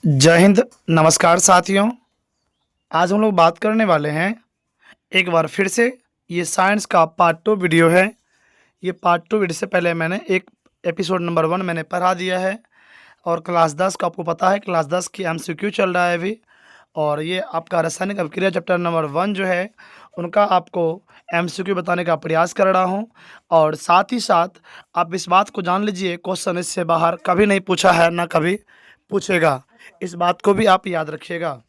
जय हिंद। नमस्कार साथियों। आज हम लोग बात करने वाले हैं एक बार फिर से। ये साइंस का पार्ट 2 वीडियो है। ये पार्ट 2 वीडियो से पहले मैंने एक एपिसोड नंबर 1 मैंने पढ़ा दिया है। और क्लास 10 का आपको पता है, क्लास 10 की एमसीक्यू चल रहा है अभी। और ये आपका रासायनिक अभिक्रिया चैप्टर नंबर 1 जो है, उनका आपको एमसीक्यू बताने का प्रयास कर रहा हूँ। और साथ ही साथ आप इस बात को जान लीजिए, क्वेश्चन इससे बाहर कभी नहीं पूछा है, ना कभी पूछेगा। इस बात को भी आप याद रखिएगा।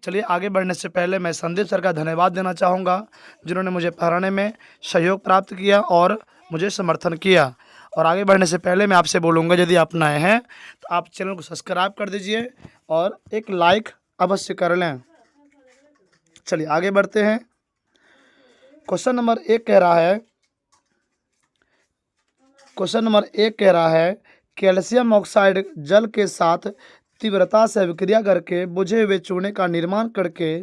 चलिए, आगे बढ़ने से पहले मैं संदीप सर का धन्यवाद देना चाहूँगा, जिन्होंने मुझे पढ़ाने में सहयोग प्राप्त किया और मुझे समर्थन किया। और आगे बढ़ने से पहले मैं आपसे बोलूँगा, यदि आप नए हैं तो आप चैनल को सब्सक्राइब कर दीजिए और एक लाइक अवश्य कर लें। चलिए आगे बढ़ते हैं। क्वेश्चन नंबर 1 कह रहा है, कैल्शियम ऑक्साइड जल के साथ तीव्रता से अभिक्रिया करके बुझे हुए चूने का निर्माण करके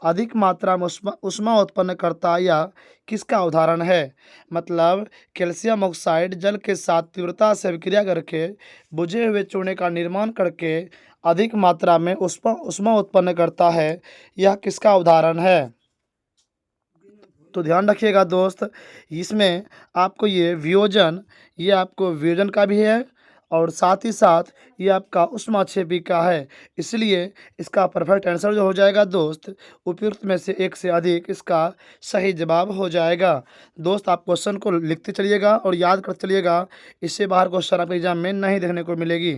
अधिक मात्रा में ऊष्मा उत्पन्न करता या किसका उदाहरण है। मतलब कैल्शियम ऑक्साइड जल के साथ तीव्रता से अभिक्रिया करके बुझे हुए चूने का निर्माण करके अधिक मात्रा में ऊष्मा उत्पन्न करता है, यह किसका उदाहरण है। तो ध्यान रखिएगा दोस्त, इसमें आपको ये आपको वियोजन का भी है और साथ ही साथ ये आपका ऊष्माक्षेपी का है। इसलिए इसका परफेक्ट आंसर जो हो जाएगा दोस्त, उपयुक्त में से एक से अधिक इसका सही जवाब हो जाएगा। दोस्त, आप क्वेश्चन को लिखते चलिएगा और याद करते चलिएगा, इससे बाहर क्वेश्चन आपके एग्जाम में नहीं देखने को मिलेगी।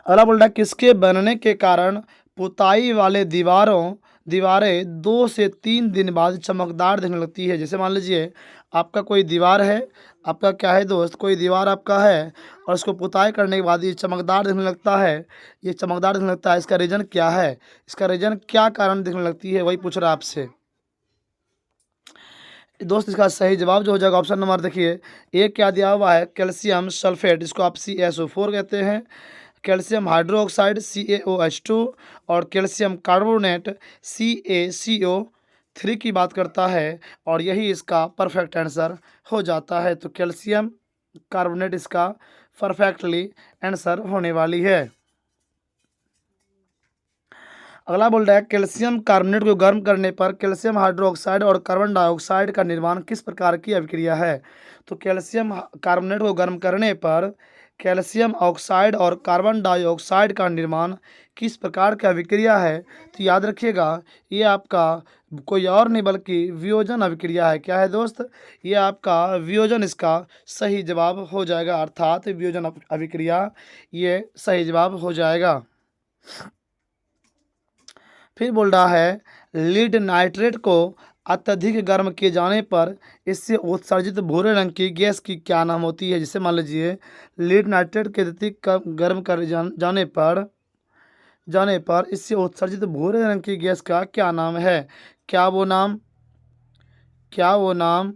अगला बोल रहा है, किसके बनने के कारण पुताई वाले दीवारें 2 से 3 दिन बाद चमकदार दिखने लगती है। जैसे मान लीजिए आपका कोई दीवार है, आपका क्या है दोस्त, कोई दीवार आपका है और उसको पुताई करने के बाद ये चमकदार दिखने लगता है। ये चमकदार दिखने लगता है, इसका रीज़न क्या है, इसका रीज़न क्या कारण दिखने लगती है, वही पूछ रहा है आपसे दोस्त। इसका सही जवाब जो हो जाएगा, ऑप्शन नंबर देखिए, एक क्या दिया हुआ है, कैल्शियम सल्फेट, इसको आप CaSO4 कहते हैं। कैल्शियम हाइड्रोक्साइड CaOH2 और कैल्शियम कार्बोनेट CaCO3 की बात करता है और यही इसका परफेक्ट आंसर हो जाता है। तो कैल्शियम कार्बोनेट इसका परफेक्टली आंसर होने वाली है। अगला बोल रहा है, कैल्शियम कार्बोनेट को गर्म करने पर कैल्शियम हाइड्रोक्साइड और कार्बन डाइऑक्साइड का निर्माण किस प्रकार की अभिक्रिया है। तो कैल्शियम कार्बोनेट को गर्म करने पर कैल्शियम ऑक्साइड और कार्बन डाइऑक्साइड का निर्माण किस प्रकार की अभिक्रिया है। तो याद रखिएगा, ये आपका कोई और नहीं बल्कि वियोजन अभिक्रिया है। क्या है दोस्त, ये आपका वियोजन इसका सही जवाब हो जाएगा, अर्थात वियोजन अभिक्रिया ये सही जवाब हो जाएगा। फिर बोल रहा है, लीड नाइट्रेट को अत्यधिक गर्म किए जाने पर इससे उत्सर्जित भूरे रंग की गैस की क्या नाम होती है। जैसे मान लीजिए लीड नाइट्रेट के अत्यधिक गर्म कर जाने पर इससे उत्सर्जित भूरे रंग की गैस का क्या नाम है। क्या वो नाम क्या वो नाम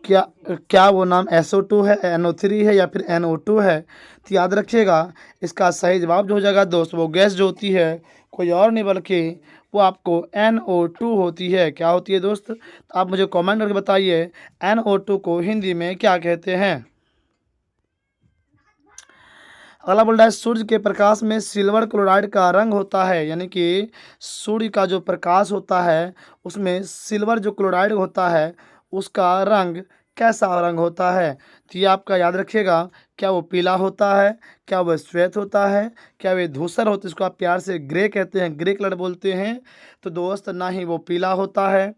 क्या क्या वो नाम SO2 है, NO3 है या फिर NO2 है। तो याद रखिएगा, इसका सही जवाब जो हो जाएगा दोस्त, वो गैस जो होती है कोई और नहीं बल्कि वो आपको NO2 होती है। क्या होती है दोस्त, तो आप मुझे कमेंट करके बताइए NO2 को हिंदी में क्या कहते हैं। अगला बोल रहा है, सूर्य के प्रकाश में सिल्वर क्लोराइड का रंग होता है, यानी कि सूर्य का जो प्रकाश होता है उसमें सिल्वर जो क्लोराइड होता है उसका रंग कैसा रंग होता है। तो ये आपका याद रखिएगा, क्या वो पीला होता है, क्या वो श्वेत होता है, क्या वे धूसर होते हैं, इसको आप प्यार से ग्रे कहते हैं, ग्रे कलर बोलते हैं। तो दोस्त, ना ही वो पीला होता है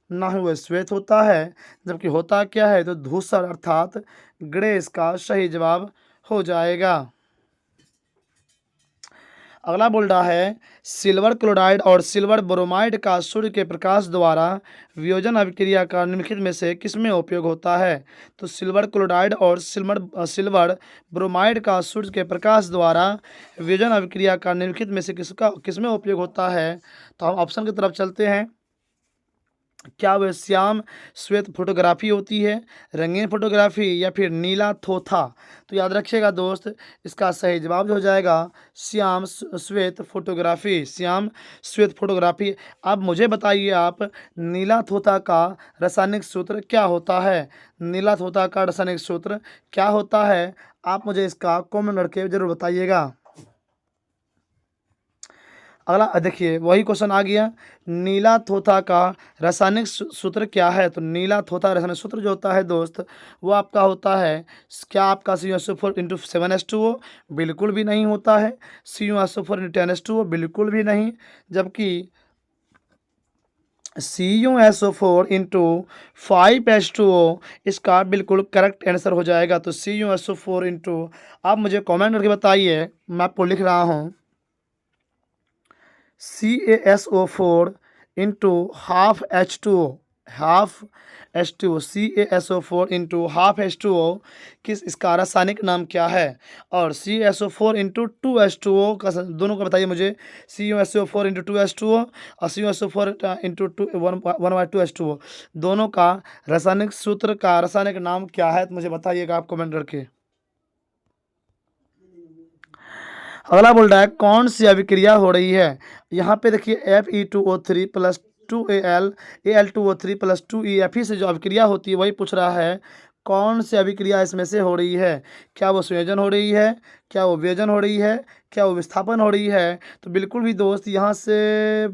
ना ही वो श्वेत होता है, जबकि होता क्या है तो धूसर अर्थात ग्रे इसका सही जवाब हो जाएगा। अगला बोल रहा है, सिल्वर क्लोराइड और सिल्वर ब्रोमाइड का सूर्य के प्रकाश द्वारा वियोजन अभिक्रिया का निम्नलिखित में से किसमें उपयोग होता है। तो सिल्वर क्लोराइड और सिल्वर ब्रोमाइड का सूर्य के प्रकाश द्वारा वियोजन अभिक्रिया का निम्नलिखित में से किसमें उपयोग होता है। तो हम ऑप्शन की तरफ चलते हैं। क्या वह श्याम श्वेत फोटोग्राफी होती है, रंगीन फोटोग्राफी या फिर नीला थोथा? तो याद रखिएगा दोस्त, इसका सही जवाब जो हो जाएगा श्याम श्वेत फोटोग्राफी, श्याम श्वेत फोटोग्राफी। अब मुझे बताइए आप, नीला थोथा का रासायनिक सूत्र क्या होता है? नीला थोथा का रासायनिक सूत्र क्या होता है? आप मुझे इसका कमेंट करके जरूर बताइएगा। अगला देखिए, वही क्वेश्चन आ गया, नीला थोथा का रासायनिक सूत्र क्या है? तो नीला थोथा रासायनिक सूत्र जो होता है दोस्त, वो आपका होता है, क्या आपका CuSO4 इंटू 7H2O? बिल्कुल भी नहीं होता है। CuSO4 into 10H2O? बिल्कुल भी नहीं। जबकि CuSO4 इंटू 5H2O इसका बिल्कुल करेक्ट आंसर हो जाएगा। तो CuSO4 इंटू, आप मुझे कमेंट करके बताइए, मैं आपको लिख रहा हूँ, CaSO4 into half H2O, half H2O, CaSO4 into half H2O किस, इसका रासायनिक नाम क्या है? और CaSO4 इंटू 2H2O का दोनों का बताइए मुझे। CuSO4 इंटू 2H2O और CuSO4 इंटू 1/2H2O, दोनों का रासायनिक सूत्र का रासायनिक नाम क्या है? तो मुझे बताइएगा आप कमेंट करके। अगला बोल रहा है, कौन सी अभिक्रिया हो रही है? यहाँ पे देखिए, Fe2O3 plus 2Al, Al2O3 plus 2E, से जो अभिक्रिया होती है वही पूछ रहा है, कौन सी अभिक्रिया इसमें से हो रही है? क्या वो संयोजन हो रही है, क्या वो वियोजन हो रही है, क्या वो विस्थापन हो रही है? तो बिल्कुल भी दोस्त यहाँ से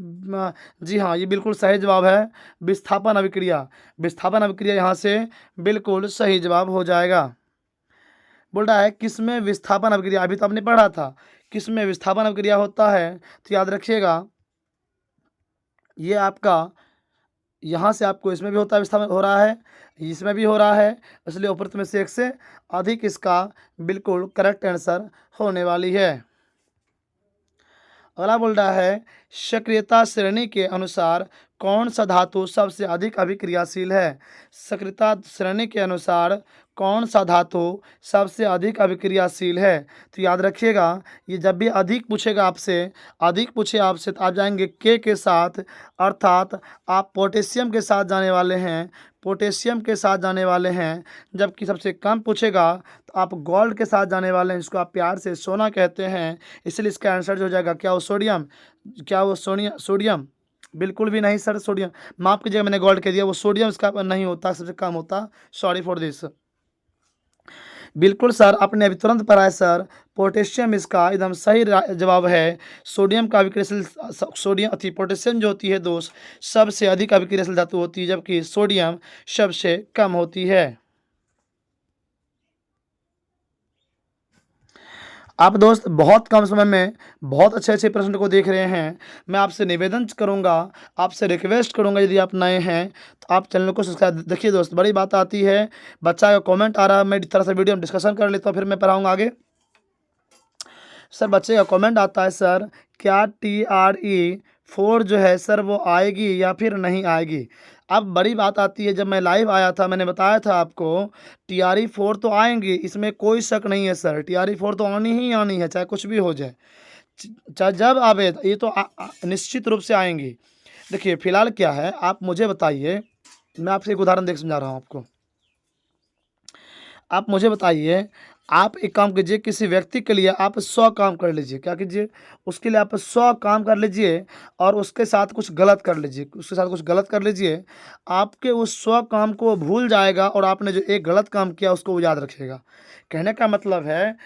जी हाँ, ये बिल्कुल सही जवाब है, विस्थापन अभिक्रिया। विस्थापन अभिक्रिया यहाँ से बिल्कुल सही जवाब हो जाएगा। बोल रहा है, किसमें विस्थापन अभिक्रिया, अभी तो आपने पढ़ा था, किसमें विस्थापन अभिक्रिया होता है? तो याद रखिएगा, ये आपका यहाँ से आपको इसमें भी होता है, विस्थापन हो रहा है, इसमें भी हो रहा है, इसलिए उपरोक्त में से एक से अधिक इसका बिल्कुल करेक्ट आंसर होने वाली है। अगला बोल रहा है, सक्रियता श्रेणी के अनुसार कौन सा धातु सबसे अधिक अभिक्रियाशील है? सक्रियता श्रेणी के अनुसार कौन सा धातु सबसे अधिक अभिक्रियाशील है? तो याद रखिएगा, ये जब भी अधिक पूछेगा आपसे, अधिक पूछे आपसे, तो आप जाएंगे के साथ, अर्थात आप पोटेशियम के साथ जाने वाले हैं, पोटेशियम के साथ जाने वाले हैं। जबकि सबसे कम पूछेगा तो आप गोल्ड के साथ जाने वाले हैं, इसको आप प्यार से सोना कहते हैं, इसलिए इसका आंसर जो हो जाएगा, क्या वो सोडियम? क्या वो सोडियम? बिल्कुल भी नहीं सर, सोडियम माफ कीजिएगा, मैंने गोल्ड कह दिया, वो सोडियम इसका नहीं होता, सबसे कम होता, सॉरी फॉर दिस। बिल्कुल सर, आपने अभी तुरंत पढ़ा है सर, पोटेशियम इसका एकदम सही जवाब है। सोडियम का अभिक्रियाशील, सोडियम अति पोटेशियम जो होती है दोस्त, सबसे अधिक अभिक्रियाशील धातु होती है, जबकि सोडियम सबसे कम होती है। आप दोस्त बहुत कम समय में बहुत अच्छे अच्छे प्रश्न को देख रहे हैं। मैं आपसे निवेदन करूंगा, आपसे रिक्वेस्ट करूंगा, यदि आप नए हैं तो आप चैनल को सब्सक्राइब। देखिए दोस्त, बड़ी बात आती है, बच्चा का कमेंट आ रहा है, मैं इस तरह से वीडियो में डिस्कशन कर लेता हूँ, फिर मैं पढ़ाऊँगा आगे। सर बच्चे का कमेंट आता है, सर क्या TRE4 जो है सर वो आएगी या फिर नहीं आएगी? अब बड़ी बात आती है, जब मैं लाइव आया था मैंने बताया था आपको, TRE4 तो आएंगी, इसमें कोई शक नहीं है सर, TRE4 तो आनी ही आनी है, चाहे कुछ भी हो जाए, चाहे जब आवे, ये तो निश्चित रूप से आएंगी। देखिए फिलहाल क्या है, आप मुझे बताइए, मैं आपसे एक उदाहरण देख समझा रहा हूँ आपको। आप मुझे बताइए, आप एक काम कीजिए, किसी व्यक्ति के लिए आप 100 काम कर लीजिए, क्या कीजिए, उसके लिए आप 100 काम कर लीजिए और उसके साथ कुछ गलत कर लीजिए, उसके साथ कुछ गलत कर लीजिए, आपके उस 100 काम को वो भूल जाएगा और आपने जो एक गलत काम किया उसको वो याद रखेगा। कहने का मतलब है,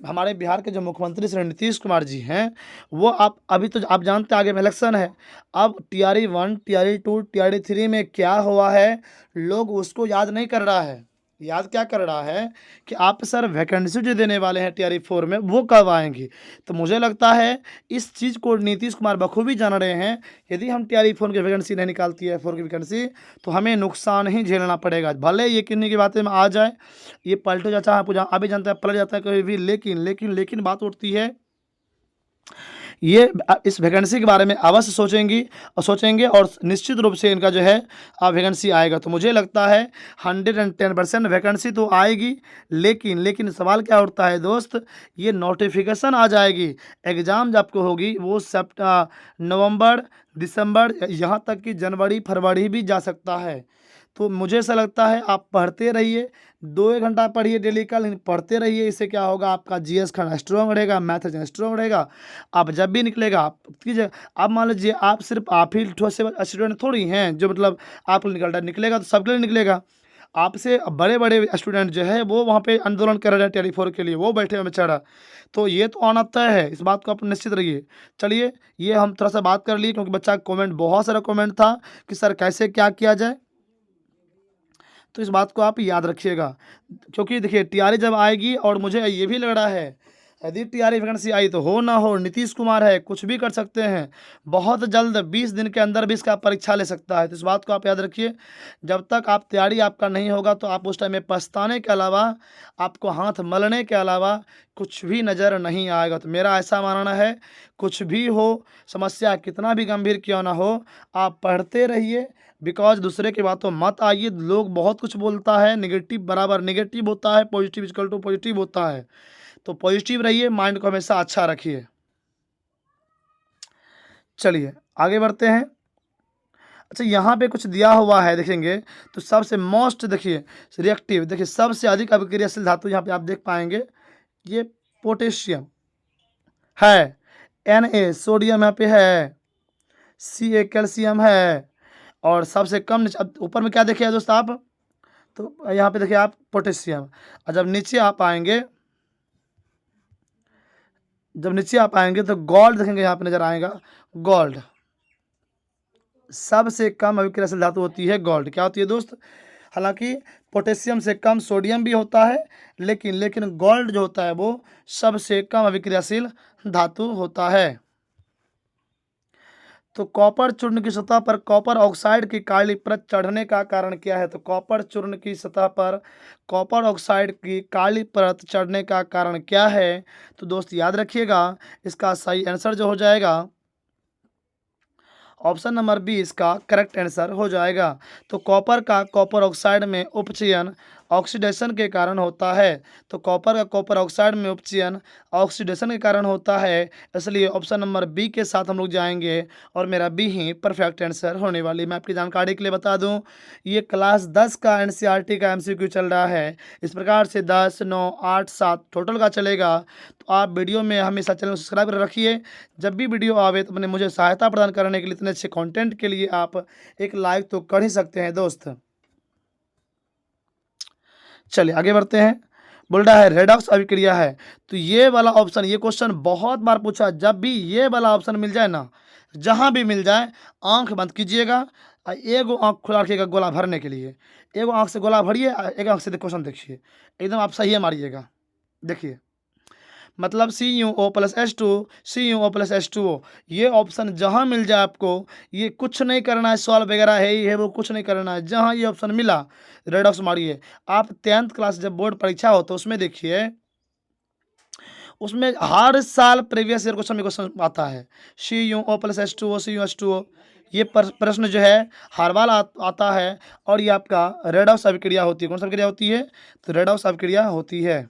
हमारे बिहार के जो मुख्यमंत्री श्री नीतीश कुमार जी हैं, वो आप अभी तो आप जानते हैं आगे में इलेक्शन है, अब TRE1, TRE2, TRE3 में क्या हुआ है, लोग उसको याद नहीं कर रहा है, याद क्या कर रहा है कि आप सर वैकेंसी जो देने वाले हैं TRE4 में वो कब आएंगी। तो मुझे लगता है इस चीज़ को नीतीश कुमार बखूबी जान रहे हैं, यदि हम TRE4 की वैकेंसी नहीं निकालती है, 4 की वैकेंसी, तो हमें नुकसान ही झेलना पड़ेगा। भले ये किन्हीं की बातें में आ जाए, ये पलट जाता है, आप भी जानते हैं पलट जाता है कभी भी, लेकिन लेकिन लेकिन बात उठती है ये इस वैकेंसी के बारे में अवश्य सोचेंगे और निश्चित रूप से इनका जो है वैकेंसी आएगा। तो मुझे लगता है 110% वैकेंसी तो आएगी, लेकिन सवाल क्या उठता है दोस्त, ये नोटिफिकेशन आ जाएगी, एग्ज़ाम जब आपको होगी वो नवंबर, दिसंबर, यहाँ तक कि जनवरी, फरवरी भी जा सकता है। तो मुझे ऐसा लगता है आप पढ़ते रहिए, 2-1 घंटा पढ़िए डेली का, लेकिन पढ़ते रहिए। इससे क्या होगा, आपका जीएस खाना स्ट्रॉन्ग रहेगा, मैथ स्ट्रॉन्ग रहेगा। आप जब भी निकलेगा आप कीजिए, आप मान लीजिए आप सिर्फ आप ही ठोस से स्टूडेंट थोड़ी हैं जो मतलब आपको निकल रहा है, निकलेगा तो सबके लिए निकलेगा। आपसे बड़े-बड़े स्टूडेंट जो है वो वहाँ पे आंदोलन कर रहे हैं टेली 4 के लिए, वो बैठे हैं बेचारा। तो ये तो आना तय है, इस बात को आप निश्चित रहिए। चलिए, ये हम थोड़ा-सा बात कर लिए क्योंकि बच्चा कमेंट बहुत सारा कमेंट था कि सर कैसे क्या किया जाए? तो इस बात को आप याद रखिएगा, क्योंकि देखिए टीआरई जब आएगी और मुझे ये भी लग रहा है, यदि टीआरई वैकेंसी आई तो हो ना हो, नीतीश कुमार है, कुछ भी कर सकते हैं। बहुत जल्द 20 दिन के अंदर भी इसका परीक्षा ले सकता है। तो इस बात को आप याद रखिए। जब तक आप तैयारी आपका नहीं होगा तो आप उस टाइम में पछताने के अलावा, आपको हाथ मलने के अलावा कुछ भी नज़र नहीं आएगा। तो मेरा ऐसा मानना है, कुछ भी हो, समस्या कितना भी गंभीर क्यों ना हो, आप पढ़ते रहिए। बिकॉज़ दूसरे की बातों मत आइए। लोग बहुत कुछ बोलता है, नेगेटिव बराबर नेगेटिव होता है, पॉजिटिव इक्वल टू पॉजिटिव होता है। तो पॉजिटिव रहिए, माइंड को हमेशा अच्छा रखिए। चलिए आगे बढ़ते हैं। अच्छा, यहाँ पे कुछ दिया हुआ है देखेंगे तो सबसे मोस्ट देखिए रिएक्टिव, देखिए सबसे अधिक अभिक्रियाशील धातु यहाँ पे आप देख पाएंगे, ये पोटेशियम है, Na सोडियम यहाँ पे है, Ca कैल्शियम है, और सबसे कम अब ऊपर में क्या देखिए दोस्त आप, तो यहाँ पे देखिए आप पोटेशियम। और जब नीचे आप आएंगे तो गोल्ड देखेंगे, यहाँ पे नजर आएगा गोल्ड। सबसे कम अभिक्रियाशील धातु होती है गोल्ड। क्या होती है दोस्त, हालांकि पोटेशियम से कम सोडियम भी होता है, लेकिन गोल्ड जो होता है वो सबसे कम अभिक्रियाशील धातु होता है। तो कॉपर चूर्ण की सतह पर कॉपर ऑक्साइड की काली परत चढ़ने का कारण क्या है? तो कॉपर चूर्ण की सतह पर कॉपर ऑक्साइड की काली परत चढ़ने का कारण क्या है? तो दोस्त याद रखिएगा, इसका सही आंसर जो हो जाएगा ऑप्शन नंबर बी इसका करेक्ट आंसर हो जाएगा। तो कॉपर का कॉपर ऑक्साइड में उपचयन ऑक्सीडेशन के कारण होता है। तो कॉपर का कॉपर ऑक्साइड में उपचयन ऑक्सीडेशन के कारण होता है, इसलिए ऑप्शन नंबर बी के साथ हम लोग जाएंगे और मेरा बी ही परफेक्ट आंसर होने वाली। मैं आपकी जानकारी के लिए बता दूं, ये क्लास 10 का एनसीईआरटी का एमसीक्यू चल रहा है। इस प्रकार से 10, 9, 8, 7 टोटल का चलेगा। तो आप वीडियो में हमेशा चैनल को सब्सक्राइब कर रखिए। जब भी वीडियो आवे तो अपने मुझे सहायता प्रदान करने के लिए, इतने अच्छे कंटेंट के लिए आप एक लाइक तो कर ही सकते हैं दोस्त। चलिए आगे बढ़ते हैं। बोल रहा है रेडॉक्स अभिक्रिया है। तो ये वाला ऑप्शन, ये क्वेश्चन बहुत बार पूछा, जब भी ये वाला ऑप्शन मिल जाए ना, जहाँ भी मिल जाए, आंख बंद कीजिएगा और एगो आंख खुला रखिएगा गोला भरने के लिए। एगो आंख से गोला भरिए, एक आंख से क्वेश्चन देखिए, एकदम आप सही मारिएगा। देखिए, मतलब CuO+H2, CuO+H2O, ये ऑप्शन जहाँ मिल जाए आपको, ये कुछ नहीं करना है, सॉल्व वगैरह है ही है वो कुछ नहीं करना है, जहाँ ये ऑप्शन मिला रेडॉक्स मारिए। आप 10th क्लास जब बोर्ड परीक्षा हो तो उसमें देखिए, उसमें हर साल प्रीवियस ईयर क्वेश्चन आता है, CuO+H2O, CuH2O, ये प्रश्न जो है हर बार आता है। और ये आपका रेडॉक्स अभिक्रिया होती है। कौन सा अभिक्रिया होती है? तो रेडॉक्स अभिक्रिया होती है।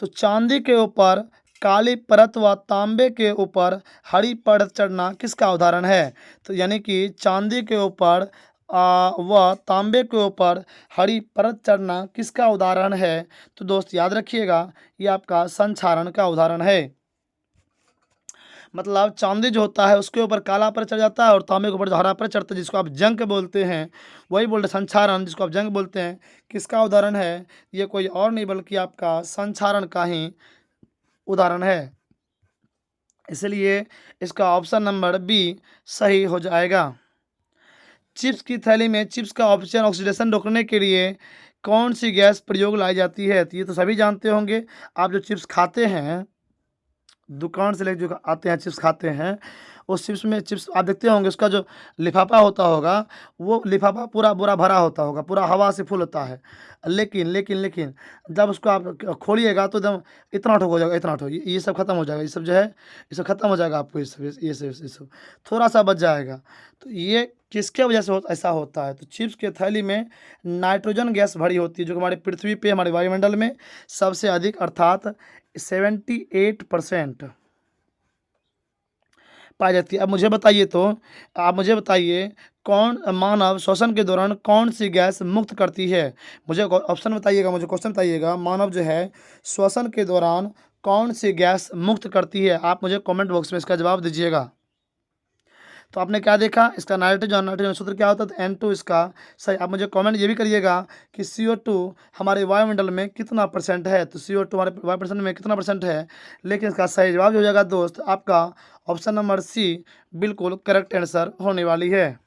तो चांदी के ऊपर काली परत व तांबे के ऊपर हरी परत चढ़ना किसका उदाहरण है? तो यानी कि चांदी के ऊपर व तांबे के ऊपर हरी परत चढ़ना किसका उदाहरण है? तो दोस्त याद रखिएगा, ये आपका संक्षारण का उदाहरण है। मतलब चांदी जो होता है उसके ऊपर काला पर चढ़ जाता है और तांबे के ऊपर जो हरा पर चढ़ता है, जिसको आप जंग बोलते हैं, वही बोल रहे संक्षारण, जिसको आप जंग बोलते हैं, किसका उदाहरण है? ये कोई और नहीं बल्कि आपका संक्षारण का ही उदाहरण है। इसलिए इसका ऑप्शन नंबर बी सही हो जाएगा। चिप्स की थैली में चिप्स का ऑप्शन ऑक्सीडेशन रोकने के लिए कौन सी गैस प्रयोग लाई जाती है? तो ये तो सभी जानते होंगे। आप जो चिप्स खाते हैं, दुकान से लेकर जो आते हैं चिप्स खाते हैं, उस चिप्स में चिप्स आप देखते होंगे उसका जो लिफाफा होता होगा, वो लिफाफा पूरा पूरा भरा होता होगा, पूरा हवा से फुल होता है। लेकिन जब उसको आप खोलिएगा तो एकदम इतना ठोक हो जाएगा, इतना ठोक, ये सब खत्म हो जाएगा, ये सब जो है ये सब खत्म हो जाएगा आपको, ये सब थोड़ा सा बच जाएगा। तो ये किसके वजह से ऐसा होता है? तो चिप्स के थैली में नाइट्रोजन गैस भरी होती है, जो कि हमारी पृथ्वी पे, हमारे वायुमंडल में सबसे अधिक, अर्थात 78% पाई जाती है। अब मुझे बताइए, तो आप मुझे बताइए, कौन मानव श्वसन के दौरान कौन सी गैस मुक्त करती है? मुझे ऑप्शन बताइएगा, मुझे क्वेश्चन बताइएगा, मानव जो है श्वसन के दौरान कौन सी गैस मुक्त करती है? आप मुझे कमेंट बॉक्स में इसका जवाब दीजिएगा। तो आपने क्या देखा, इसका नाइट्रोजन सूत्र क्या होता है? तो N2 इसका सही। आप मुझे कमेंट ये भी करिएगा कि CO2 हमारे वायुमंडल में कितना परसेंट है? तो CO2 हमारे वायुमंडल में कितना परसेंट है? लेकिन इसका सही जवाब जो हो जाएगा दोस्त, आपका ऑप्शन नंबर सी बिल्कुल करेक्ट आंसर होने वाली है।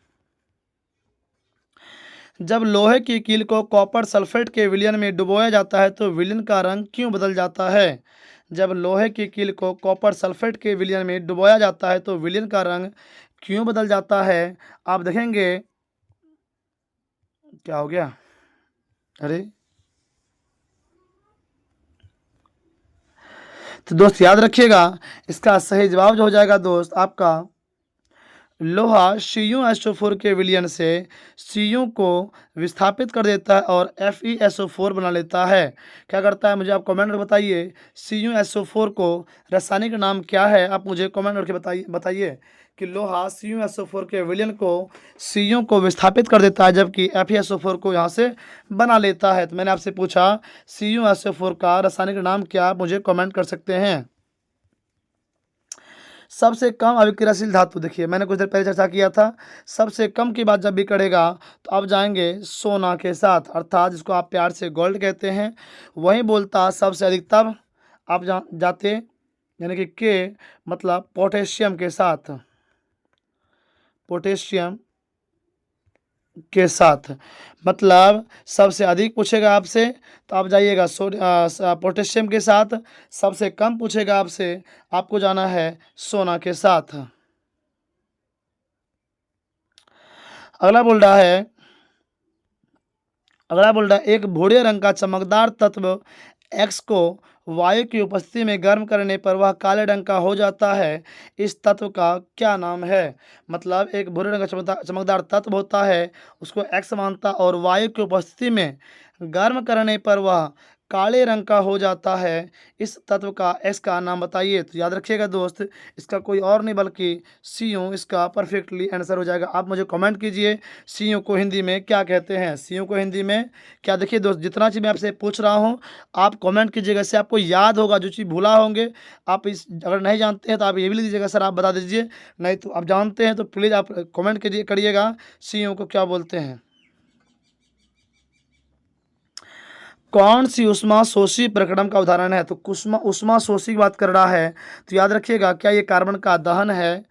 जब लोहे की कील को कॉपर सल्फेट के विलयन में डुबोया जाता है तो विलयन का रंग क्यों बदल जाता है? जब लोहे की कील को कॉपर सल्फेट के विलयन में डुबोया जाता है तो विलयन का रंग क्यों बदल जाता है? आप देखेंगे, क्या हो गया? अरे, तो दोस्त याद रखिएगा, इसका सही जवाब जो हो जाएगा दोस्त, आपका लोहा CuSO4 के विलयन से Cu को विस्थापित कर देता है और FeSO4 बना लेता है। क्या करता है, मुझे आप कमेंट करके बताइए, CuSO4 को रासायनिक नाम क्या है? आप मुझे कमेंट करके बताइए कि लोहा CuSO4 के विलयन को Cu को विस्थापित कर देता है, जबकि FeSO4 को यहाँ से बना लेता है। तो मैंने आपसे पूछा CuSO4 का रासायनिक नाम क्या? आप मुझे कमेंट कर सकते हैं। सबसे कम अभिक्रियाशील धातु, देखिए मैंने कुछ देर पहले चर्चा किया था, सबसे कम की बात जब भी करेगा तो आप जाएंगे सोना के साथ, अर्थात जिसको आप प्यार से गोल्ड कहते हैं। वहीं बोलता सबसे अधिक तब आप जाते, यानी कि के मतलब पोटेशियम के साथ, पोटेशियम के साथ मतलब सबसे अधिक पूछेगा आपसे तो आप जाइएगा पोटेशियम के साथ। सबसे कम पूछेगा आपसे, आपको जाना है सोना के साथ। अगला बोल रहा है, एक भूरे रंग का चमकदार तत्व एक्स को वायु की उपस्थिति में गर्म करने पर वह काले रंग का हो जाता है। इस तत्व का क्या नाम है? मतलब एक भूरे रंग का चमकदार तत्व होता है, उसको एक्स मानता, और वायु की उपस्थिति में गर्म करने पर वह काले रंग का हो जाता है। इस तत्व का एक्स का नाम बताइए। तो याद रखिएगा दोस्त, इसका कोई और नहीं बल्कि Cu इसका परफेक्टली आंसर हो जाएगा। आप मुझे कमेंट कीजिए Cu को हिंदी में क्या कहते हैं? Cu को हिंदी में क्या? देखिए दोस्त, जितना चीज़ मैं आपसे पूछ रहा हूँ आप कमेंट कीजिएगा, इससे आपको याद होगा। जो चीज़ भूला होंगे आप, इस अगर नहीं जानते हैं तो आप ये भी लिख दीजिएगा, सर आप बता दीजिए। नहीं तो आप जानते हैं तो प्लीज़ आप कमेंट करिएगा Cu को क्या बोलते हैं। कौन सी ऊष्मा शोषी प्रकरण का उदाहरण है? तो ऊष्मा शोषी की बात कर रहा है, तो याद रखिएगा, क्या ये कार्बन का दहन है?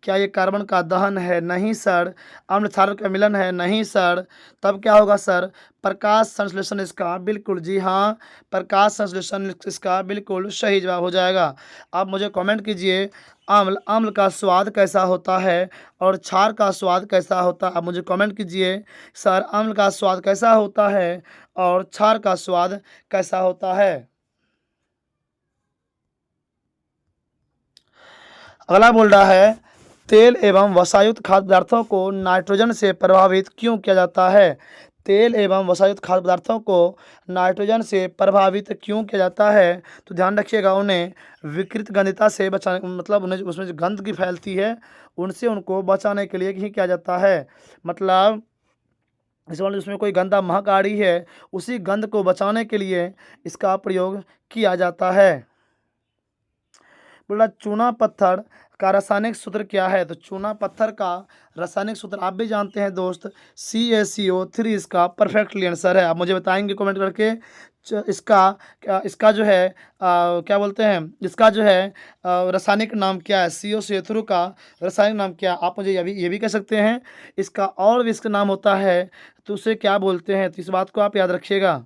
क्या ये कार्बन का दहन है? नहीं सर। अम्ल क्षारक का मिलन है? नहीं सर। तब क्या होगा सर? प्रकाश संश्लेषण इसका बिल्कुल, जी हाँ, प्रकाश संश्लेषण इसका बिल्कुल सही जवाब हो जाएगा। आप मुझे कमेंट कीजिए, अम्ल का स्वाद कैसा होता है और क्षार का स्वाद कैसा होता है? आप मुझे कमेंट कीजिए, सर अम्ल का स्वाद कैसा होता है और क्षार का स्वाद कैसा होता है? अगला बोल रहा है, तेल एवं वसायुक्त खाद्य पदार्थों को नाइट्रोजन से प्रभावित क्यों किया जाता है? तेल एवं वसायुक्त खाद्य पदार्थों को नाइट्रोजन से प्रभावित क्यों किया जाता है? तो ध्यान रखिएगा, उन्हें विकृत गंधता से बचाने, मतलब उन्हें उसमें जो गंदगी फैलती है उनसे उनको बचाने के लिए ही किया जाता है। मतलब इस वाले उसमें कोई गंदा महक आ रही है, उसी गंध को बचाने के लिए इसका प्रयोग किया जाता है। बोला चूना पत्थर का रासायनिक सूत्र क्या है? तो चूना पत्थर का रासायनिक सूत्र आप भी जानते हैं दोस्त, CaCO3 इसका परफेक्टली आंसर है। आप मुझे बताएंगे कमेंट करके इसका जो है क्या बोलते हैं, इसका जो है रासायनिक नाम क्या है? CaCO3 का रासायनिक नाम क्या? आप मुझे ये भी कह सकते हैं, इसका और भी इसका नाम होता है, तो उसे क्या बोलते हैं? तो इस बात को आप याद रखिएगा।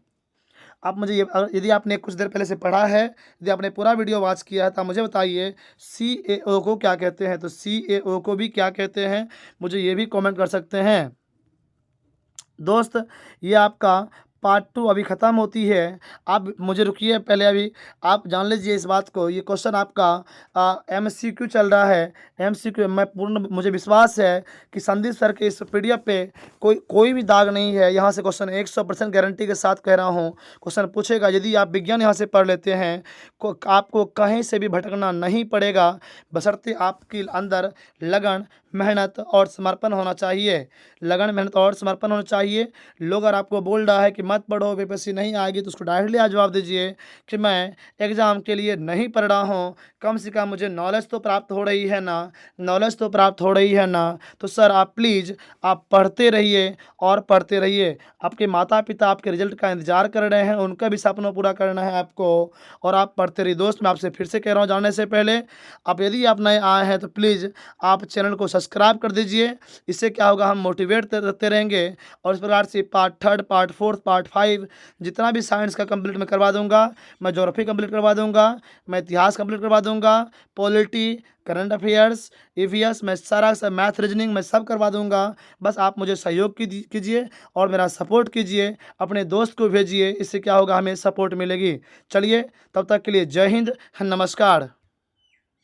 आप मुझे ये यदि आपने कुछ देर पहले से पढ़ा है, यदि आपने पूरा वीडियो वॉच किया है तो आप मुझे बताइए CAO को क्या कहते हैं। तो CAO को भी क्या कहते हैं, मुझे ये भी कमेंट कर सकते हैं। दोस्त, ये आपका पार्ट 2 अभी ख़त्म होती है। आप मुझे रुकिए पहले, अभी आप जान लीजिए इस बात को। ये क्वेश्चन आपका MCQ चल रहा है। MCQ मैं पूर्ण, मुझे विश्वास है कि संदीप सर के इस PDF पे कोई भी दाग नहीं है। यहाँ से क्वेश्चन 100% गारंटी के साथ कह रहा हूँ, क्वेश्चन पूछेगा। यदि आप विज्ञान यहाँ से पढ़ लेते हैं, आपको कहीं से भी भटकना नहीं पड़ेगा, बशर्ते आपके अंदर लगन, मेहनत और समर्पण होना चाहिए। लगन, मेहनत और समर्पण होना चाहिए। लोग अगर आपको बोल रहा है कि मत पढ़ो, पेपर नहीं आएगी, तो उसको डायरेक्टली आज जवाब दीजिए कि मैं एग्ज़ाम के लिए नहीं पढ़ रहा हूँ, कम से कम मुझे नॉलेज तो प्राप्त हो रही है ना, नॉलेज तो प्राप्त हो रही है ना। तो सर आप प्लीज़ आप पढ़ते रहिए और पढ़ते रहिए। आपके माता पिता आपके रिजल्ट का इंतज़ार कर रहे हैं, उनका भी सपना पूरा करना है आपको, और आप पढ़ते रहिए। दोस्त, मैं आपसे फिर से कह रहा हूँ जाने से पहले, आप यदि आप नए आए हैं तो प्लीज़ आप चैनल को सब्सक्राइब कर दीजिए। इससे क्या होगा, हम मोटिवेट रहते रहेंगे, और इस प्रकार से पार्ट 3, पार्ट 4, पार्ट 5 जितना भी साइंस का कंप्लीट मैं करवा दूंगा। मैं ज्योग्राफी कंप्लीट करवा दूंगा, मैं इतिहास कंप्लीट करवा दूंगा, पॉलिटी, करंट अफेयर्स, ईवीएस, मैं सारा सब मैथ, रीजनिंग मैं सब करवा दूंगा। बस आप मुझे सहयोग कीजिए और मेरा सपोर्ट कीजिए, अपने दोस्त को भेजिए। इससे क्या होगा, हमें सपोर्ट मिलेगी। चलिए, तब तक के लिए जय हिंद, नमस्कार।